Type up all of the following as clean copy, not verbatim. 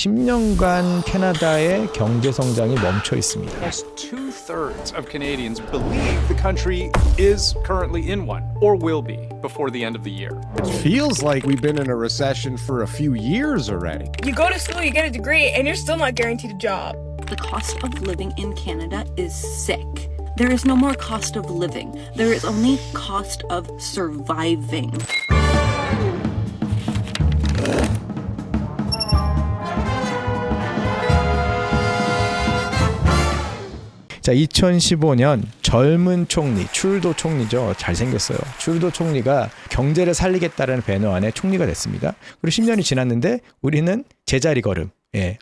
10년간 캐나다의 경제 성장이 멈춰 있습니다. Almost 2/3 of Canadians believe the country is currently in one or will be before the end of the year. It feels like we've been in a recession for a few years already. You go to school, you get a degree, and you're still not guaranteed a job. The cost of living in Canada is sick. There is no more cost of living. There is only cost of surviving. 자, 2015년 젊은 총리, 트루도 총리죠. 잘생겼어요. 트루도 총리가 경제를 살리겠다라는 배너 안에 총리가 됐습니다. 그리고 10년이 지났는데 우리는 제자리 걸음.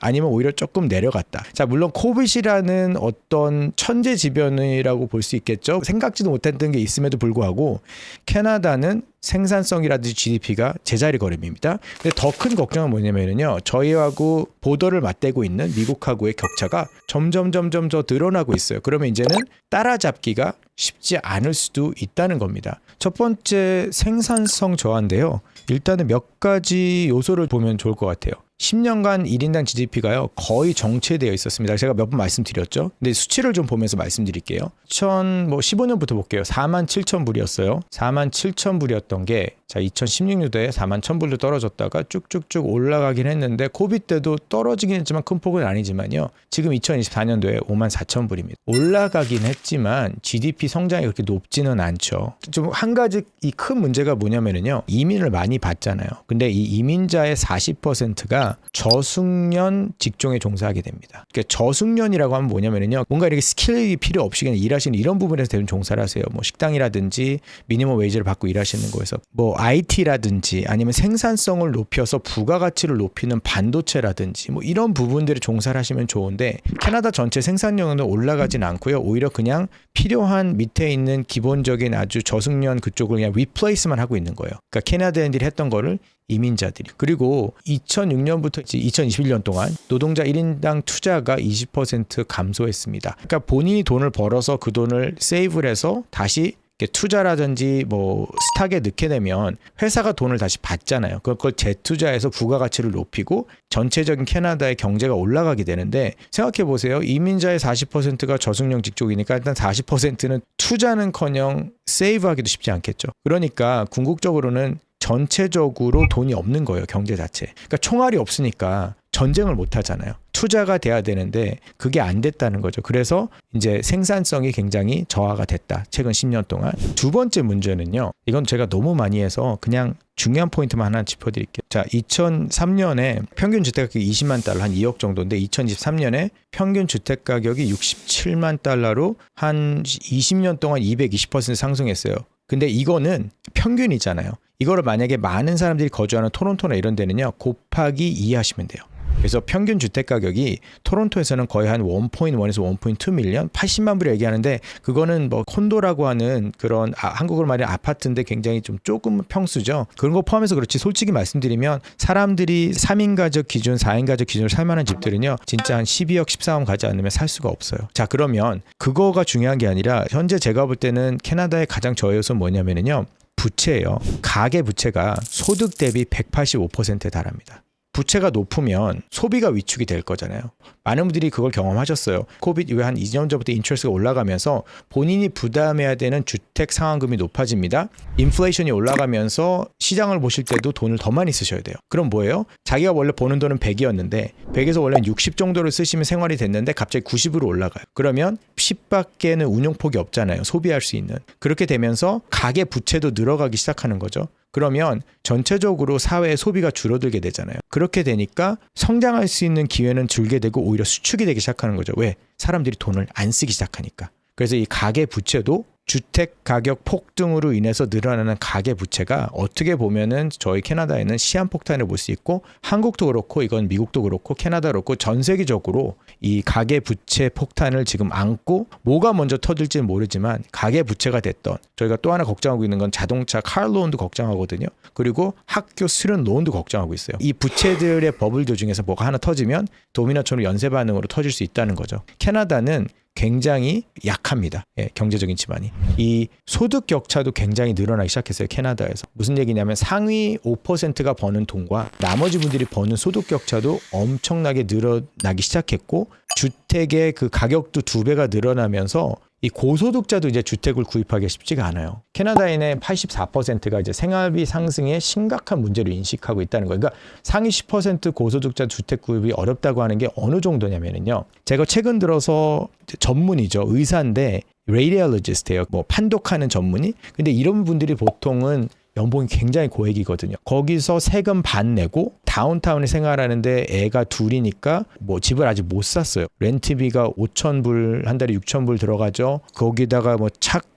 아니면 오히려 조금 내려갔다. 자, 물론 코빗이라는 어떤 천재지변이라고 볼 수 있겠죠. 생각지도 못했던 게 있음에도 불구하고 캐나다는 생산성이라든지 GDP가 제자리 걸음입니다. 근데 더 큰 걱정은 뭐냐면요, 저희하고 보더를 맞대고 있는 미국하고의 격차가 점점 더 늘어나고 있어요. 그러면 이제는 따라잡기가 쉽지 않을 수도 있다는 겁니다. 첫 번째, 생산성 저하인데요. 일단은 몇 가지 요소를 보면 좋을 것 같아요. 10년간 1인당 GDP가요 거의 정체되어 있었습니다. 제가 몇 번 말씀드렸죠. 근데 수치를 좀 보면서 말씀드릴게요. 2015년부터 볼게요. 47,000불이었어요. 47,000불이었던 게 자 2016년도에 41,000불로 떨어졌다가 쭉쭉쭉 올라가긴 했는데 코비드 때도 떨어지긴 했지만 큰 폭은 아니지만요. 지금 2024년도에 54,000불입니다. 올라가긴 했지만 GDP 성장이 그렇게 높지는 않죠. 좀 한 가지 이 큰 문제가 뭐냐면요. 이민을 많이 받잖아요. 근데 이 이민자의 40%가 저숙련 직종에 종사하게 됩니다. 그러니까 저숙련이라고 하면 뭐냐면요. 뭔가 이렇게 스킬이 필요 없이 그냥 일하시는 이런 부분에서 대부분 종사를 하세요. 뭐 식당이라든지 미니멈 웨이지를 받고 일하시는 거에서 뭐 IT라든지 아니면 생산성을 높여서 부가가치를 높이는 반도체라든지 뭐 이런 부분들에 종사를 하시면 좋은데 캐나다 전체 생산량은 올라가진 않고요. 오히려 그냥 필요한 밑에 있는 기본적인 아주 저숙련 그쪽을 그냥 리플레이스만 하고 있는 거예요. 그러니까 캐나다인들이 했던 거를 이민자들이. 그리고 2006년부터 2021년 동안 노동자 1인당 투자가 20% 감소했습니다. 그러니까 본인이 돈을 벌어서 그 돈을 세이브를 해서 다시 투자라든지 뭐 스탁에 넣게 되면 회사가 돈을 다시 받잖아요. 그걸 재투자해서 부가가치를 높이고 전체적인 캐나다의 경제가 올라가게 되는데 생각해 보세요. 이민자의 40%가 저숙련 직종이니까 일단 40%는 투자는커녕 세이브하기도 쉽지 않겠죠. 그러니까 궁극적으로는 전체적으로 돈이 없는 거예요. 경제 자체. 그러니까 총알이 없으니까 전쟁을 못 하잖아요. 투자가 돼야 되는데 그게 안 됐다는 거죠. 그래서 이제 생산성이 굉장히 저하가 됐다. 최근 10년 동안. 두 번째 문제는요. 이건 제가 너무 많이 해서 그냥 중요한 포인트만 하나 짚어드릴게요. 자, 2003년에 평균 주택가격이 20만 달러, 한 2억 정도인데 2023년에 평균 주택가격이 67만 달러로 한 20년 동안 220% 상승했어요. 근데 이거는 평균이잖아요. 이거를 만약에 많은 사람들이 거주하는 토론토나 이런 데는요. 곱하기 2 하시면 돼요. 그래서 평균 주택가격이 토론토에서는 거의 한 1.1에서 1.2 밀리언 80만 불을 얘기하는데 그거는 뭐 콘도라고 하는 그런 한국으로 말하면 아파트인데 굉장히 좀 조금 평수죠. 그런 거 포함해서 그렇지 솔직히 말씀드리면 사람들이 3인 가족 기준 4인 가족 기준으로 살만한 집들은요. 진짜 한 12억 14억 가지 않으면 살 수가 없어요. 자, 그러면 그거가 중요한 게 아니라 현재 제가 볼 때는 캐나다의 가장 저요소는 뭐냐면요. 부채예요. 가계 부채가 소득 대비 185%에 달합니다. 부채가 높으면 소비가 위축이 될 거잖아요. 많은 분들이 그걸 경험하셨어요. 코비드 이후에 한 2년 전부터 인트레스가 올라가면서 본인이 부담해야 되는 주택 상환금이 높아집니다. 인플레이션이 올라가면서 시장을 보실 때도 돈을 더 많이 쓰셔야 돼요. 그럼 뭐예요? 자기가 원래 버는 돈은 100이었는데 100에서 원래 60 정도를 쓰시면 생활이 됐는데 갑자기 90으로 올라가요. 그러면 10밖에는 운용폭이 없잖아요. 소비할 수 있는. 그렇게 되면서 가계 부채도 늘어가기 시작하는 거죠. 그러면 전체적으로 사회의 소비가 줄어들게 되잖아요. 그렇게 되니까 성장할 수 있는 기회는 줄게 되고 오히려 수축이 되기 시작하는 거죠. 왜? 사람들이 돈을 안 쓰기 시작하니까. 그래서 이 가계 부채도 주택 가격 폭등으로 인해서 늘어나는 가계 부채가 어떻게 보면은 저희 캐나다에는 시한폭탄을 볼 수 있고 한국도 그렇고 이건 미국도 그렇고 캐나다도 그렇고 전 세계적으로 이 가계 부채 폭탄을 지금 안고 뭐가 먼저 터질지는 모르지만 가계 부채가 됐던 저희가 또 하나 걱정하고 있는 건 자동차 카론도 걱정하거든요. 그리고 학교 수련 론도 걱정하고 있어요. 이 부채들의 버블들 중에서 뭐가 하나 터지면 도미노처럼 연쇄 반응으로 터질 수 있다는 거죠. 캐나다는 굉장히 약합니다. 예, 경제적인 지반이. 이 소득 격차도 굉장히 늘어나기 시작했어요. 캐나다에서. 무슨 얘기냐면 상위 5%가 버는 돈과 나머지 분들이 버는 소득 격차도 엄청나게 늘어나기 시작했고 주택의 그 가격도 2배가 늘어나면서 이 고소득자도 이제 주택을 구입하기 쉽지가 않아요. 캐나다인의 84%가 이제 생활비 상승에 심각한 문제를 인식하고 있다는 거예요. 그러니까 상위 10% 고소득자 주택 구입이 어렵다고 하는 게 어느 정도냐면요. 제가 최근 들어서 전문이죠. 의사인데 radiologist예요. 뭐 판독하는 전문의. 근데 이런 분들이 보통은 연봉이 굉장히 고액이거든요. 거기서 세금 반 내고 다운타운에 생활하는데 애가 둘이니까 뭐 집을 아직 못 샀어요. 렌트비가 5,000불 한 달에 6,000불 들어가죠. 거기다가 뭐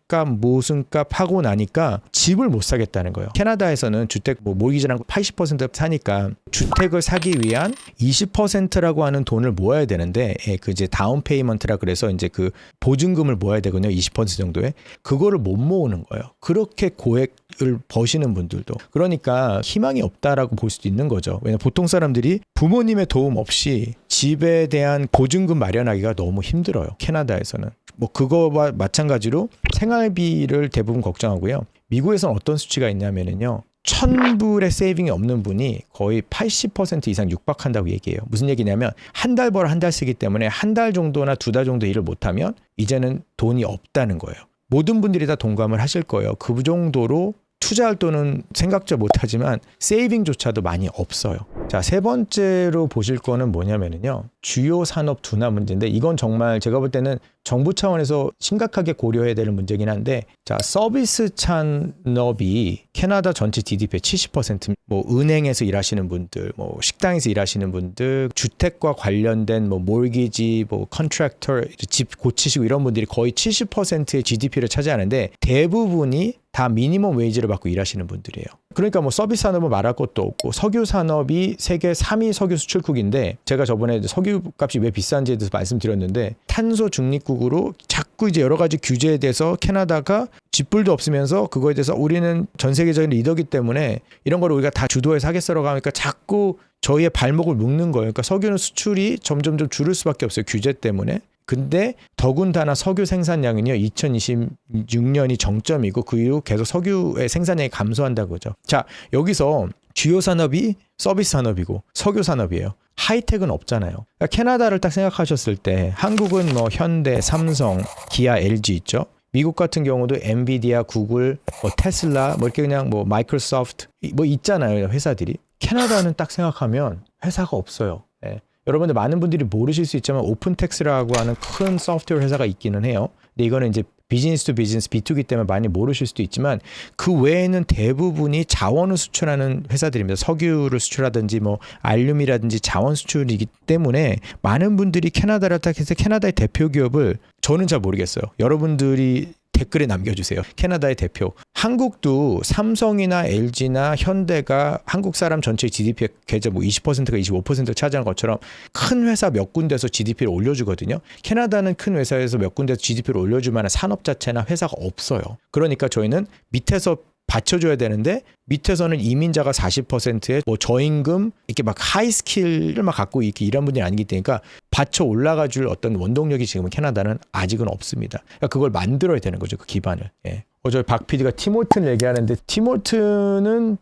값, 모순값 하고 나니까 집을 못 사겠다는 거예요. 캐나다에서는 주택 뭐 모기지랑 80% 사니까 주택을 사기 위한 20%라고 하는 돈을 모아야 되는데 그 이제 다운 페이먼트라 그래서 이제 그 보증금을 모아야 되거든요. 20% 정도에. 그거를 못 모으는 거예요. 그렇게 고액을 버시는 분들도. 그러니까 희망이 없다라고 볼 수도 있는 거죠. 왜냐면 보통 사람들이 부모님의 도움 없이 집에 대한 보증금 마련하기가 너무 힘들어요. 캐나다에서는. 뭐 그거와 마찬가지로 생활비를 대부분 걱정하고요. 미국에서는 어떤 수치가 있냐면요. 1,000불의 세이빙이 없는 분이 거의 80% 이상 육박한다고 얘기해요. 무슨 얘기냐면 한 달 벌어 한 달 쓰기 때문에 한 달 정도나 2달 정도 일을 못하면 이제는 돈이 없다는 거예요. 모든 분들이 다 동감을 하실 거예요. 그 정도로 투자할 돈은 생각조차 못하지만 세이빙조차도 많이 없어요. 자, 세 번째로 보실 거는 뭐냐면요. 주요 산업 둔화 문제인데 이건 정말 제가 볼 때는 정부 차원에서 심각하게 고려해야 되는 문제긴 한데 자, 서비스 산업이 캐나다 전체 GDP의 70%, 뭐 은행에서 일하시는 분들, 뭐 식당에서 일하시는 분들, 주택과 관련된 뭐 몰기지, 뭐 컨트랙터, 집 고치시고 이런 분들이 거의 70%의 GDP를 차지하는데 대부분이 다 미니멈 웨이지를 받고 일하시는 분들이에요. 그러니까 뭐 서비스 산업은 말할 것도 없고 석유 산업이 세계 3위 석유 수출국인데 제가 저번에 석유 값이 왜 비싼지에 대해서 말씀드렸는데 탄소 중립국으로 자꾸 이제 여러 가지 규제에 대해서 캐나다가 쥐뿔도 없으면서 그거에 대해서 우리는 전 세계적인 리더기 때문에 이런 걸 우리가 다 주도해서 하겠어라고 하니까 자꾸 저희의 발목을 묶는 거예요. 그러니까 석유는 수출이 점점 줄을 수밖에 없어요. 규제 때문에. 근데 더군다나 석유 생산량은요 2026년이 정점이고 그 이후 계속 석유의 생산량이 감소한다고 그러죠. 자, 여기서 주요 산업이 서비스 산업이고 석유 산업이에요. 하이텍은 없잖아요. 그러니까 캐나다를 딱 생각하셨을 때 한국은 뭐 현대, 삼성, 기아, LG 있죠. 미국 같은 경우도 엔비디아, 구글, 뭐 테슬라, 뭐 이렇게 그냥 뭐 마이크로소프트 뭐 있잖아요 회사들이. 캐나다는 딱 생각하면 회사가 없어요. 예. 여러분들 많은 분들이 모르실 수 있지만 오픈텍스라고 하는 큰 소프트웨어 회사가 있기는 해요. 근데 이거는 이제 비즈니스 투 비즈니스 B2B 때문에 많이 모르실 수도 있지만 그 외에는 대부분이 자원을 수출하는 회사들입니다. 석유를 수출하든지 뭐 알륨이라든지 자원 수출이기 때문에 많은 분들이 캐나다를 딱 해서 캐나다의 대표 기업을 저는 잘 모르겠어요. 여러분들이 댓글에 남겨주세요. 캐나다의 대표. 한국도 삼성이나 LG나 현대가 한국 사람 전체 GDP의 계좌 뭐 20%가 25%를 차지하는 것처럼 큰 회사 몇 군데서 GDP를 올려주거든요. 캐나다는 큰 회사에서 몇 군데서 GDP를 올려줄 만한 산업 자체나 회사가 없어요. 그러니까 저희는 밑에서 받쳐줘야 되는데 밑에서는 이민자가 40%의 뭐 저임금 이렇게 막 하이 스킬을 막 갖고 이렇게 일한 분들이 아니기 때문에 받쳐 올라가 줄 어떤 원동력이 지금은 캐나다는 아직은 없습니다. 그러니까 그걸 만들어야 되는 거죠. 그 기반을. 예. 저희 박 PD가 팀홀튼 얘기하는데 팀홀튼은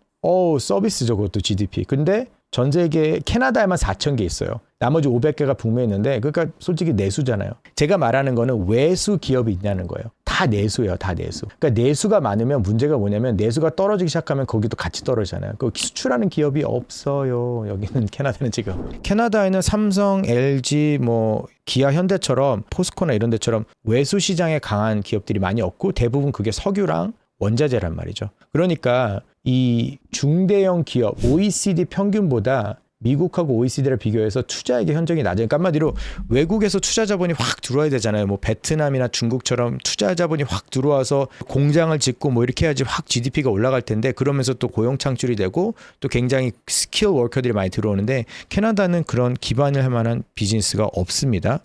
서비스죠. 그것도 GDP. 근데 전 세계 캐나다에만 4,000개 있어요. 나머지 500개가 북미에 있는데 그러니까 솔직히 내수잖아요. 제가 말하는 거는 외수 기업이 있냐는 거예요. 다 내수예요. 다 내수. 그러니까 내수가 많으면 문제가 뭐냐면 내수가 떨어지기 시작하면 거기도 같이 떨어지잖아요. 그 수출하는 기업이 없어요. 여기는 캐나다는 지금. 캐나다에는 삼성, LG, 뭐 기아, 현대처럼 포스코나 이런 데처럼 외수 시장에 강한 기업들이 많이 없고 대부분 그게 석유랑 원자재란 말이죠. 그러니까 이 중대형 기업 OECD 평균보다 미국하고 OECD를 비교해서 투자액의 현저히 낮아요. 그러니까 한마디로 외국에서 투자 자본이 확 들어와야 되잖아요. 뭐 베트남이나 중국처럼 투자 자본이 확 들어와서 공장을 짓고 뭐 이렇게 해야지 확 GDP가 올라갈 텐데 그러면서 또 고용 창출이 되고 또 굉장히 스킬 워커들이 많이 들어오는데 캐나다는 그런 기반을 할 만한 비즈니스가 없습니다.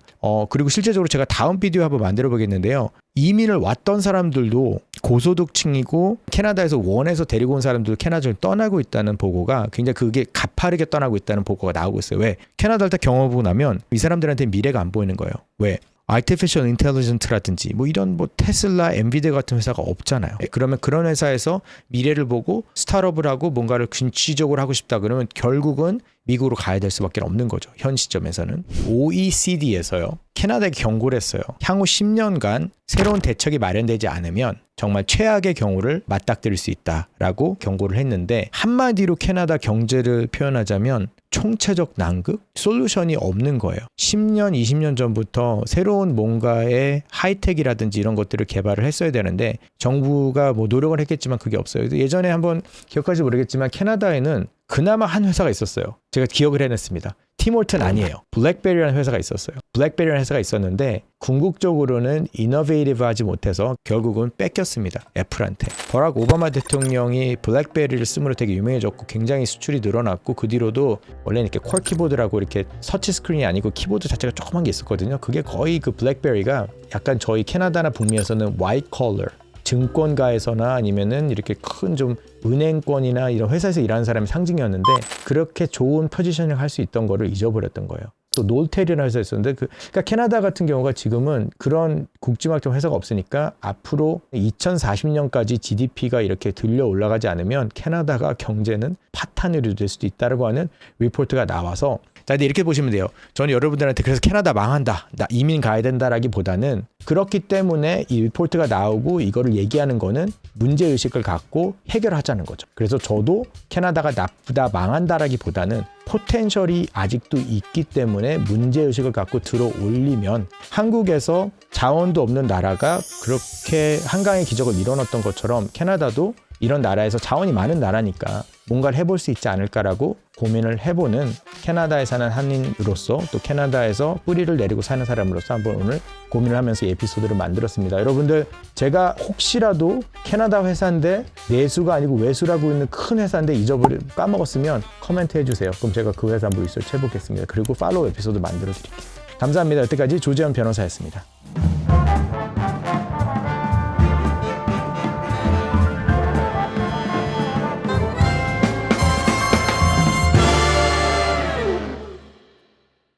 그리고 실제적으로 제가 다음 비디오 한번 만들어 보겠는데요. 이민을 왔던 사람들도 고소득층이고 캐나다에서 원해서 데리고 온 사람들도 캐나다를 떠나고 있다는 보고가 굉장히 그게 가파르게 떠나고 있다는 보고가 나오고 있어요. 왜? 캐나다를 딱 경험해보고 나면 이 사람들한테 미래가 안 보이는 거예요. 왜? Artificial Intelligence라든지 뭐 이런 뭐 테슬라, 엔비디아 같은 회사가 없잖아요. 그러면 그런 회사에서 미래를 보고 스타트업을 하고 뭔가를 진취적으로 하고 싶다 그러면 결국은 미국으로 가야 될 수밖에 없는 거죠. 현 시점에서는. OECD에서요. 캐나다에 경고를 했어요. 향후 10년간 새로운 대책이 마련되지 않으면 정말 최악의 경우를 맞닥뜨릴 수 있다라고 경고를 했는데 한마디로 캐나다 경제를 표현하자면 총체적 난국? 솔루션이 없는 거예요. 10년, 20년 전부터 새로운 뭔가의 하이텍이라든지 이런 것들을 개발을 했어야 되는데 정부가 뭐 노력을 했겠지만 그게 없어요. 예전에 한번 기억할지 모르겠지만 캐나다에는 그나마 한 회사가 있었어요. 제가 기억을 해냈습니다. 티몰튼 아니에요. 블랙베리라는 회사가 있었어요. 블랙베리라는 회사가 있었는데 궁극적으로는 이너베이티브하지 못해서 결국은 뺏겼습니다. 애플한테. 버락 오바마 대통령이 블랙베리를 쓰므로 되게 유명해졌고 굉장히 수출이 늘어났고 그 뒤로도 원래는 이렇게 퀄 키보드라고 이렇게 터치 스크린이 아니고 키보드 자체가 조그만 게 있었거든요. 그게 거의 그 블랙베리가 약간 저희 캐나다나 북미에서는 화이트 컬러 증권가에서나 아니면은 이렇게 큰 좀 은행권이나 이런 회사에서 일하는 사람의 상징이었는데 그렇게 좋은 포지셔닝을 할 수 있던 거를 잊어버렸던 거예요. 또 놀텔이라는 회사가 있었는데 그러니까 캐나다 같은 경우가 지금은 그런 국제마켓 회사가 없으니까 앞으로 2040년까지 GDP가 이렇게 들려 올라가지 않으면 캐나다가 경제는 파탄으로 될 수도 있다고 하는 리포트가 나와서 자, 근데 이렇게 보시면 돼요. 저는 여러분들한테 그래서 캐나다 망한다, 나 이민 가야 된다라기보다는 그렇기 때문에 이 리포트가 나오고 이거를 얘기하는 거는 문제의식을 갖고 해결하자는 거죠. 그래서 저도 캐나다가 나쁘다, 망한다라기보다는 포텐셜이 아직도 있기 때문에 문제의식을 갖고 들어 올리면 한국에서 자원도 없는 나라가 그렇게 한강의 기적을 이뤄냈던 것처럼 캐나다도 이런 나라에서 자원이 많은 나라니까 뭔가를 해볼 수 있지 않을까라고 고민을 해보는 캐나다에 사는 한인으로서 또 캐나다에서 뿌리를 내리고 사는 사람으로서 한번 오늘 고민을 하면서 이 에피소드를 만들었습니다. 여러분들 제가 혹시라도 캐나다 회사인데 내수가 아니고 외수라고 있는 큰 회사인데 까먹었으면 코멘트 해주세요. 그럼 제가 그 회사 한번 리서치 해보겠습니다. 그리고 팔로우 에피소드 만들어 드릴게요. 감사합니다. 여태까지 조재현 변호사였습니다.